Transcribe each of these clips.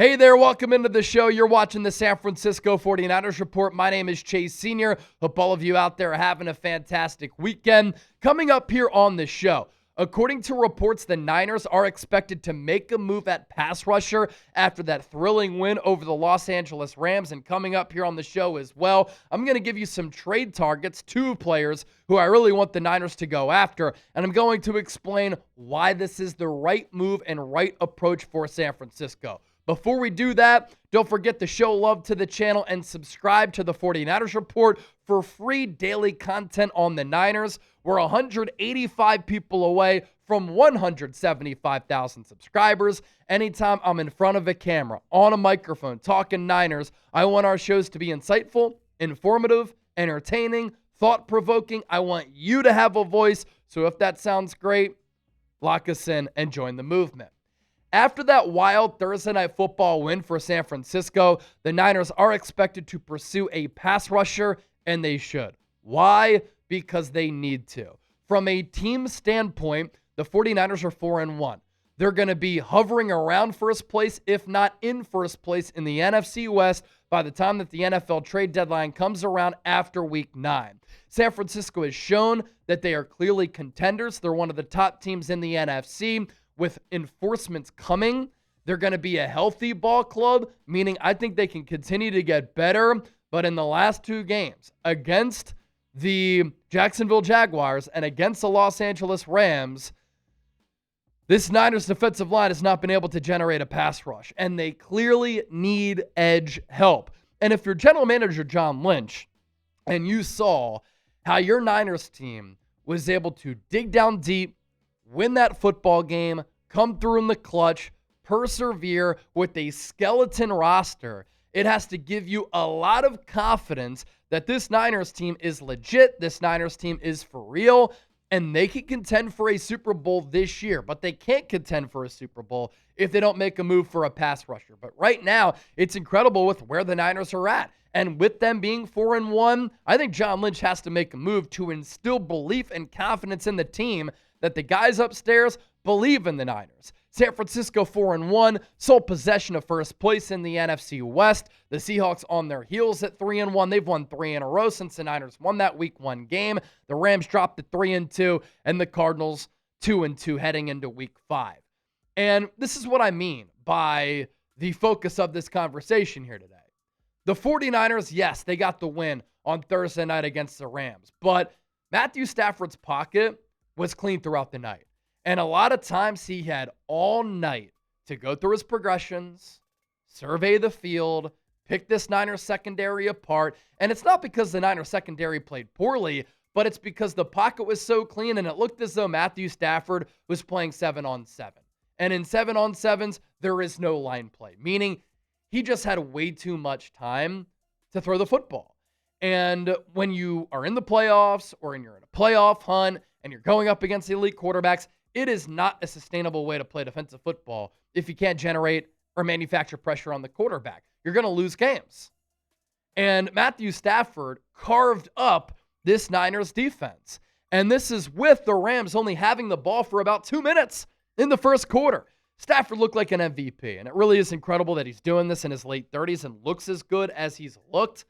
Hey there, welcome into the show. You're watching the San Francisco 49ers Report. My name is Chase Senior. Hope all of you out there are having a fantastic weekend. Coming up here on the show, according to reports, the Niners are expected to make a move at pass rusher after that thrilling win over the Los Angeles Rams. And coming up here on the show as well, I'm going to give you some trade targets, two players who I really want the Niners to go after. And I'm going to explain why this is the right move and right approach for San Francisco. Before we do that, don't forget to show love to the channel and subscribe to the 49ers Report for free daily content on the Niners. We're 185 people away from 175,000 subscribers. Anytime I'm in front of a camera, on a microphone, talking Niners, I want our shows to be insightful, informative, entertaining, thought-provoking. I want you to have a voice. So if that sounds great, lock us in and join the movement. After that wild Thursday Night Football win for San Francisco, the Niners are expected to pursue a pass rusher, and they should. Why? Because they need to. From a team standpoint, the 49ers are 4-1. They're going to be hovering around first place, if not in first place, in the NFC West by the time that the NFL trade deadline comes around after Week 9. San Francisco has shown that they are clearly contenders. They're one of the top teams in the NFC. With enforcements coming, they're going to be a healthy ball club, meaning I think they can continue to get better. But in the last two games, against the Jacksonville Jaguars and against the Los Angeles Rams, this Niners defensive line has not been able to generate a pass rush, and they clearly need edge help. And if you're general manager John Lynch, and you saw how your Niners team was able to dig down deep, win that football game, come through in the clutch, persevere with a skeleton roster, it has to give you a lot of confidence that this Niners team is legit, this Niners team is for real, and they can contend for a Super Bowl this year. But they can't contend for a Super Bowl if they don't make a move for a pass rusher. But right now, it's incredible with where the Niners are at. And with them being 4-1, I think John Lynch has to make a move to instill belief and confidence in the team that the guys upstairs believe in the Niners. San Francisco 4-1, sole possession of first place in the NFC West. The Seahawks on their heels at 3-1. They've won 3 in a row since the Niners won that Week 1 game. The Rams dropped to 3-2, and the Cardinals 2-2 heading into Week 5. And this is what I mean by the focus of this conversation here today. The 49ers, yes, they got the win on Thursday night against the Rams, but Matthew Stafford's pocket was clean throughout the night. And a lot of times he had all night to go through his progressions, survey the field, pick this Niners secondary apart. And it's not because the Niners secondary played poorly, but it's because the pocket was so clean and it looked as though Matthew Stafford was playing 7-on-7. And in 7-on-7s, there is no line play, meaning he just had way too much time to throw the football. And when you are in the playoffs or you're in a playoff hunt, and you're going up against elite quarterbacks, it is not a sustainable way to play defensive football if you can't generate or manufacture pressure on the quarterback. You're going to lose games. And Matthew Stafford carved up this Niners defense. And this is with the Rams only having the ball for about 2 minutes in the first quarter. Stafford looked like an MVP, and it really is incredible that he's doing this in his late 30s and looks as good as he's looked.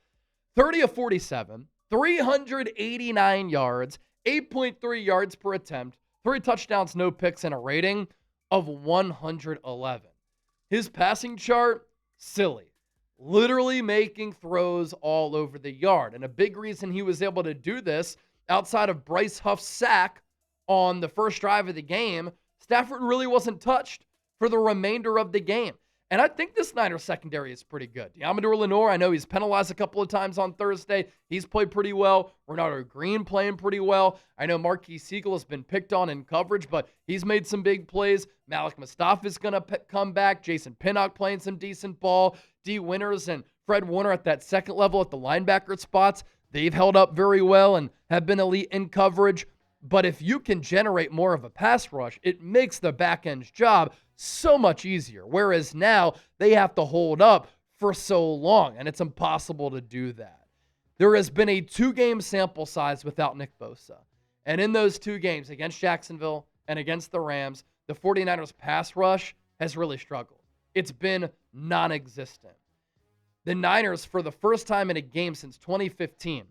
30 of 47, 389 yards, 8.3 yards per attempt, 3 touchdowns, no picks, and a rating of 111. His passing chart, silly. Literally making throws all over the yard. And a big reason he was able to do this, outside of Bryce Huff's sack on the first drive of the game, Stafford really wasn't touched for the remainder of the game. And I think this Niners secondary is pretty good. Deommodore Lenoir, I know he's penalized a couple of times on Thursday. He's played pretty well. Renardo Green playing pretty well. I know Marquise Siegel has been picked on in coverage, but he's made some big plays. Malik Mustafa is going to come back. Jason Pinnock playing some decent ball. D. Winters and Fred Warner at that second level at the linebacker spots. They've held up very well and have been elite in coverage. But if you can generate more of a pass rush, it makes the back end's job so much easier. Whereas now they have to hold up for so long, and it's impossible to do that. There has been a 2-game sample size without Nick Bosa. And in those 2 games against Jacksonville and against the Rams, the 49ers pass rush has really struggled. It's been non-existent. The Niners, for the first time in a game since 2015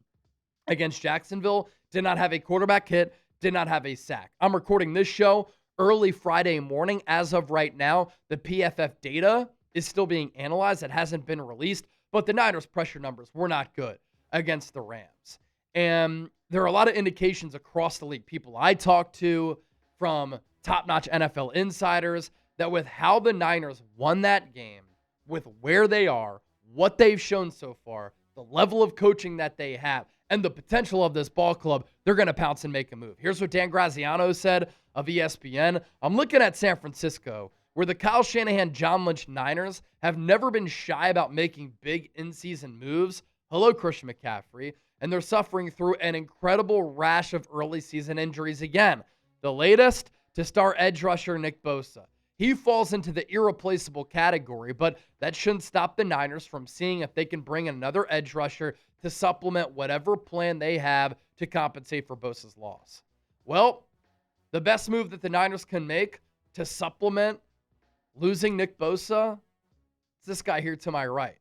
against Jacksonville, did not have a quarterback hit, did not have a sack. I'm recording this show early Friday morning. As of right now, the PFF data is still being analyzed. It hasn't been released, but the Niners' pressure numbers were not good against the Rams. And there are a lot of indications across the league, people I talked to, from top-notch NFL insiders, that with how the Niners won that game, with where they are, what they've shown so far, the level of coaching that they have, and the potential of this ball club, they're going to pounce and make a move. Here's what Dan Graziano said of ESPN. I'm looking at San Francisco, where the Kyle Shanahan, John Lynch Niners have never been shy about making big in-season moves. Hello, Christian McCaffrey. And they're suffering through an incredible rash of early season injuries again. The latest, to star edge rusher Nick Bosa. He falls into the irreplaceable category, but that shouldn't stop the Niners from seeing if they can bring another edge rusher to supplement whatever plan they have to compensate for Bosa's loss. Well, the best move that the Niners can make to supplement losing Nick Bosa is this guy here to my right.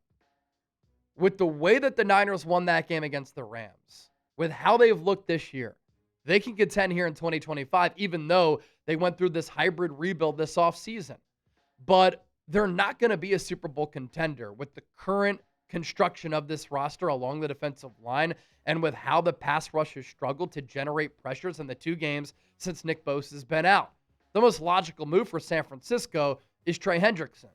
With the way that the Niners won that game against the Rams, with how they've looked this year, they can contend here in 2025, even though they went through this hybrid rebuild this offseason. But they're not going to be a Super Bowl contender with the current construction of this roster along the defensive line and with how the pass rush has struggled to generate pressures in the 2 games since Nick Bosa has been out. The most logical move for San Francisco is Trey Hendrickson.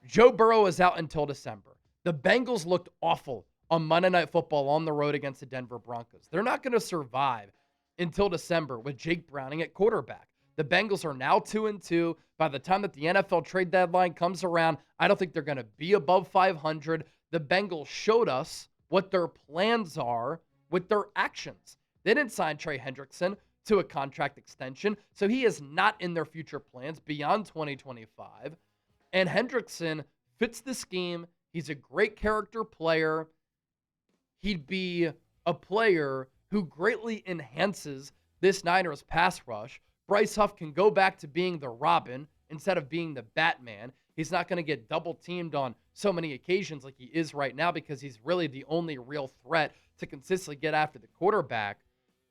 Joe Burrow is out until December. The Bengals looked awful on Monday Night Football on the road against the Denver Broncos. They're not going to survive until December with Jake Browning at quarterback. The Bengals are now 2-2. By the time that the NFL trade deadline comes around, I don't think they're going to be above 500. The Bengals showed us what their plans are with their actions. They didn't sign Trey Hendrickson to a contract extension, so he is not in their future plans beyond 2025. And Hendrickson fits the scheme. He's a great character player. He'd be a player who greatly enhances this Niners pass rush. Bryce Huff can go back to being the Robin instead of being the Batman. He's not going to get double-teamed on so many occasions like he is right now because he's really the only real threat to consistently get after the quarterback.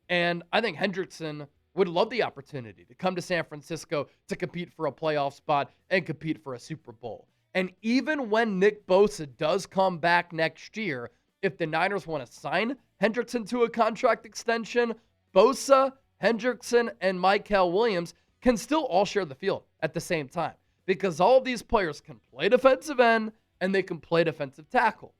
And I think Hendrickson would love the opportunity to come to San Francisco to compete for a playoff spot and compete for a Super Bowl. And even when Nick Bosa does come back next year, if the Niners want to sign Hendrickson to a contract extension, Bosa, Hendrickson, and Mykel Williams can still all share the field at the same time because all of these players can play defensive end and they can play defensive tackle.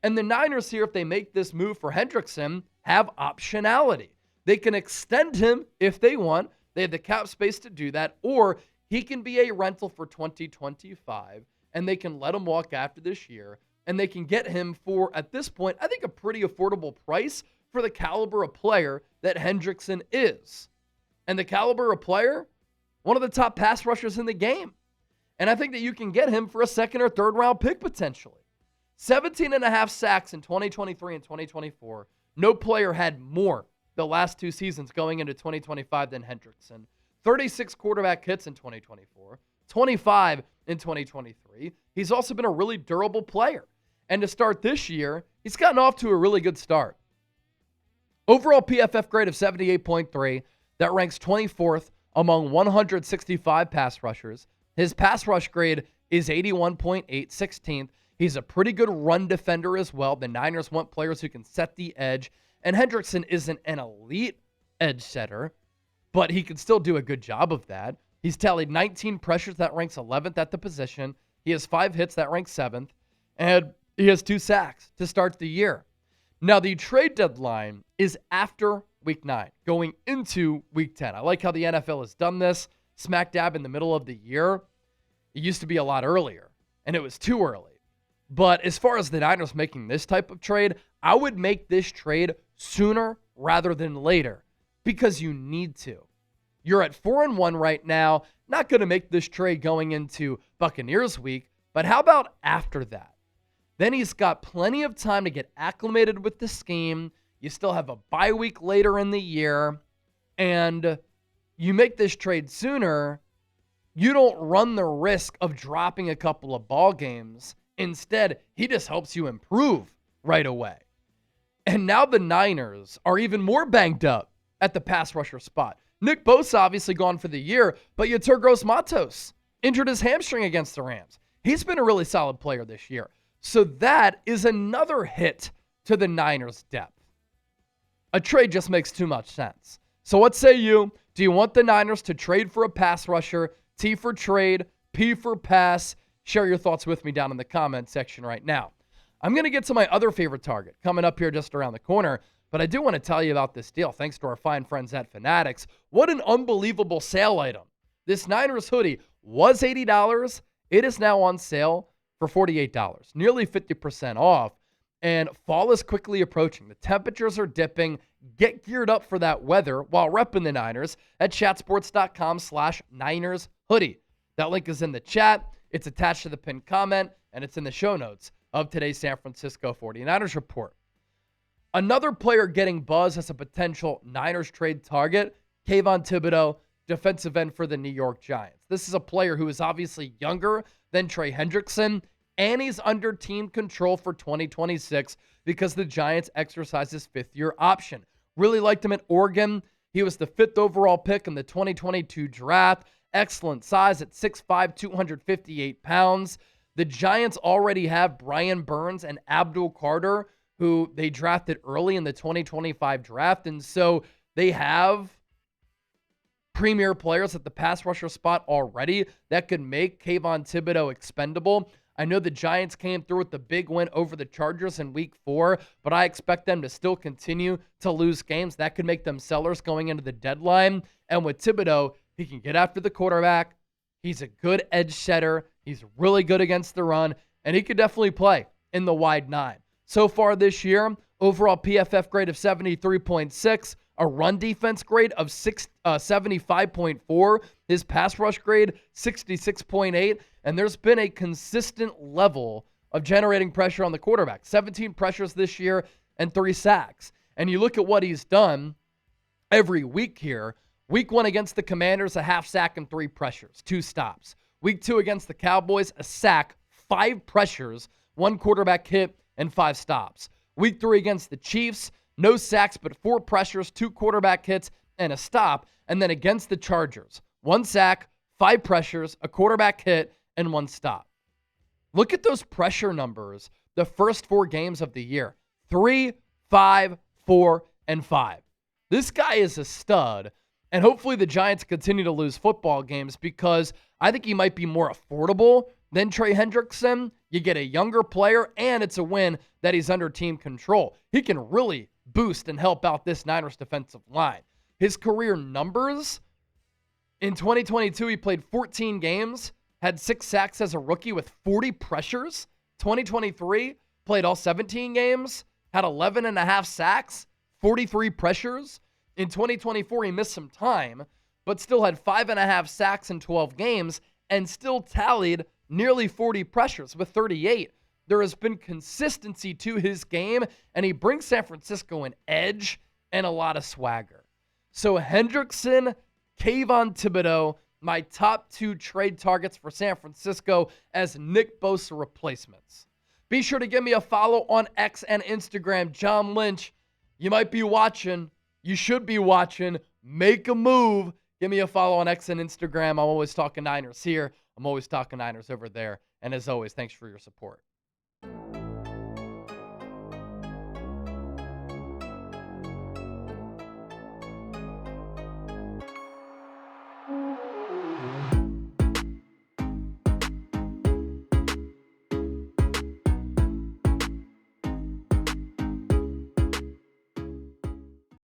And the Niners here, if they make this move for Hendrickson, have optionality. They can extend him if they want. They have the cap space to do that, or he can be a rental for 2025, and they can let him walk after this year, and they can get him for, at this point, I think a pretty affordable price for the caliber of player that Hendrickson is. And the caliber of player, one of the top pass rushers in the game. And I think that you can get him for a 2nd or 3rd round pick potentially. 17.5 sacks in 2023 and 2024. No player had more the last 2 seasons going into 2025 than Hendrickson. 36 quarterback hits in 2024. 25 in 2023. He's also been a really durable player. And to start this year, he's gotten off to a really good start. Overall PFF grade of 78.3. That ranks 24th among 165 pass rushers. His pass rush grade is 81.8, 16th. He's a pretty good run defender as well. The Niners want players who can set the edge. And Hendrickson isn't an elite edge setter, but he can still do a good job of that. He's tallied 19 pressures. That ranks 11th at the position. He has 5 hits. That ranks 7th. And he has 2 sacks to start the year. Now, the trade deadline is after Week 9, going into Week 10. I like how the NFL has done this smack dab in the middle of the year. It used to be a lot earlier, and it was too early. But as far as the Niners making this type of trade, I would make this trade sooner rather than later because you need to. You're at 4-1 right now. Not going to make this trade going into Buccaneers week, but how about after that? Then he's got plenty of time to get acclimated with the scheme. You still have a bye week later in the year, and you make this trade sooner, you don't run the risk of dropping a couple of ball games. Instead, he just helps you improve right away. And now the Niners are even more banged up at the pass rusher spot. Nick Bosa obviously gone for the year, but Yetur Gross-Matos injured his hamstring against the Rams. He's been a really solid player this year. So that is another hit to the Niners' depth. A trade just makes too much sense. So what say you? Do you want the Niners to trade for a pass rusher? T for trade, P for pass. Share your thoughts with me down in the comment section right now. I'm going to get to my other favorite target coming up here just around the corner, but I do want to tell you about this deal thanks to our fine friends at Fanatics. What an unbelievable sale item. This Niners hoodie was $80. It is now on sale for $48, nearly 50% off. And fall is quickly approaching. The temperatures are dipping. Get geared up for that weather while repping the Niners at chatsports.com/Niners hoodie. That link is in the chat. It's attached to the pinned comment, and it's in the show notes of today's San Francisco 49ers report. Another player getting buzz as a potential Niners trade target, Kayvon Thibodeaux, defensive end for the New York Giants. This is a player who is obviously younger than Trey Hendrickson, and he's under team control for 2026 because the Giants exercised his fifth-year option. Really liked him at Oregon. He was the 5th overall pick in the 2022 draft. Excellent size at 6'5", 258 pounds. The Giants already have Brian Burns and Abdul Carter, who they drafted early in the 2025 draft. And so they have premier players at the pass rusher spot already that could make Kayvon Thibodeaux expendable. I know the Giants came through with the big win over the Chargers in week 4, but I expect them to still continue to lose games. That could make them sellers going into the deadline. And with Thibodeaux, he can get after the quarterback. He's a good edge setter. He's really good against the run, and he could definitely play in the wide 9. So far this year, overall PFF grade of 73.6, a run defense grade of 75.4, his pass rush grade 66.8, and there's been a consistent level of generating pressure on the quarterback. 17 pressures this year and 3 sacks. And you look at what he's done every week here. Week 1 against the Commanders, a half sack and 3 pressures, 2 stops. Week 2 against the Cowboys, a sack, 5 pressures, 1 quarterback hit, and 5 stops. Week 3 against the Chiefs, no sacks, but 4 pressures, 2 quarterback hits, and a stop. And then against the Chargers, 1 sack, 5 pressures, a quarterback hit, and 1 stop. Look at those pressure numbers the first 4 games of the year. 3, 5, 4, and 5. This guy is a stud. And hopefully the Giants continue to lose football games because I think he might be more affordable than Trey Hendrickson. You get a younger player, and it's a win that he's under team control. He can really boost and help out this Niners defensive line. His career numbers, in 2022, he played 14 games, had 6 sacks as a rookie with 40 pressures. 2023, played all 17 games, had 11 and a half sacks, 43 pressures. In 2024, he missed some time, but still had 5.5 sacks in 12 games and still tallied nearly 40 pressures with 38. There has been consistency to his game, and he brings San Francisco an edge and a lot of swagger. So Hendrickson, Kayvon Thibodeaux, my top 2 trade targets for San Francisco as Nick Bosa replacements. Be sure to give me a follow on X and Instagram. John Lynch, you might be watching. You should be watching. Make a move. Give me a follow on X and Instagram. I'm always talking Niners here. I'm always talking Niners over there. And as always, thanks for your support.